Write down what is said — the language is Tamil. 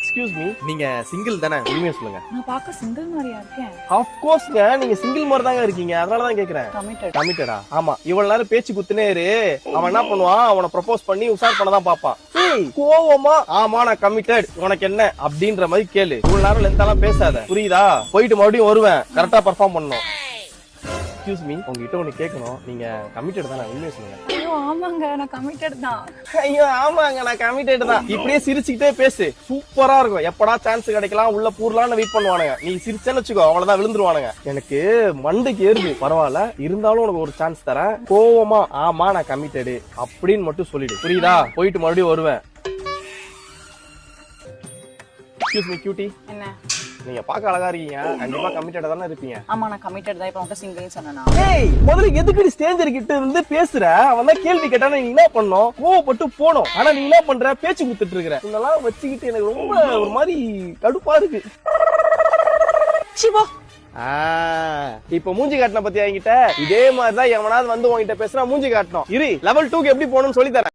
எக்ஸ்கியூஸ் மீ, நீங்க சிங்கிள் தானே? உண்மையா சொல்லுங்க. நான் பார்க்க சிங்கிள் மாதிரியா இருக்கேன்? ஆஃப் கோர்ஸ்ங்க, நீங்க சிங்கிள் மாதிரி தாங்க இருக்கீங்க. அதனால தான் கேக்குறேன். கமிட்டடா? ஆமா. இவ்வளவு நேரம் பேச்சு குத்துனே இரு. அவன் என்ன பண்ணுவான், அவனை ப்ரொபோஸ் பண்ணி உஷார் பண்ண தான் பாப்பான். கோவமா ஆமா நான் கமிட்டட், உனக்கு என்ன அப்படின்ற மாதிரி கேளு. இவ்வளவு நேரம் லென்த்தாலாம் பேசாத, புரியுதா? போயிட்டு மறுபடியும் வருவேன், கரெக்டா பெர்ஃபார்ம் பண்ணணும். எக்ஸ்கியூஸ் மீ, உங்ககிட்ட ஒண்ணு கேட்கணும். நீங்க கமிட்டட் தானே? உண்மையா சொல்லுங்க. ஐயோ ஆமாங்க, நான் கமிட்டட் தான். ஐயோ ஆமாங்க, நான் கமிட்டட் தான். இப்படியே சிரிச்சுக்கிட்டே பேசு, சூப்பரா இருக்கும். எப்படா சான்ஸ் கிடைக்கலாம், உள்ள பூர்லான்னு வெயிட் பண்ணுவானுங்க. நீ சிரிச்சேன்னு வச்சுக்கோ, அவ்வளவுதான், விழுந்துருவானுங்க. எனக்கு மண்டைக்கு ஏறுது. பரவாயில்ல, இருந்தாலும் உனக்கு ஒரு சான்ஸ் தரேன். கோவமா ஆமா நான் கமிட்டடு அப்படின்னு மட்டும் சொல்லிடு, புரியுதா? போயிட்டு மறுபடியும் வருவேன். எக்ஸ்கியூஸ் மீ கியூட்டி, என்ன? நீங்க பாக்க அழகா இருக்கீங்க, கண்டிப்பா கமிட்டடா தானே இருப்பீங்க. ஆமா நான் கமிட்டட் தான். இப்ப உன்கிட்ட சிங்கிள்னு சொன்னா ஏய், முதல்ல எதுக்கு ஸ்ட்ரேஞ்சர் கிட்ட இருந்து பேசுற? அவன் தான் கேள்வி கேட்டானா நீ என்ன பண்ணணும்? கோவப்பட்டு போனோம். ஆனா நீ என்ன பண்ற? பேச்சு குடுத்துட்டு இருக்கிற. இதெல்லாம் வச்சுக்கிட்டு எனக்கு ரொம்ப ஒரு மாதிரி கடுப்பா இருக்கு. சிவா, இப்ப மூஞ்சி காட்டின பத்தியா என்கிட்ட? இதே மாதிரிதான் எவனாவது வந்து உன்கிட்ட பேசுறா மூஞ்சி காட்டணும். இரு, லெவல் 2க்கு எப்படி போகணும்னு சொல்லி தரேன்.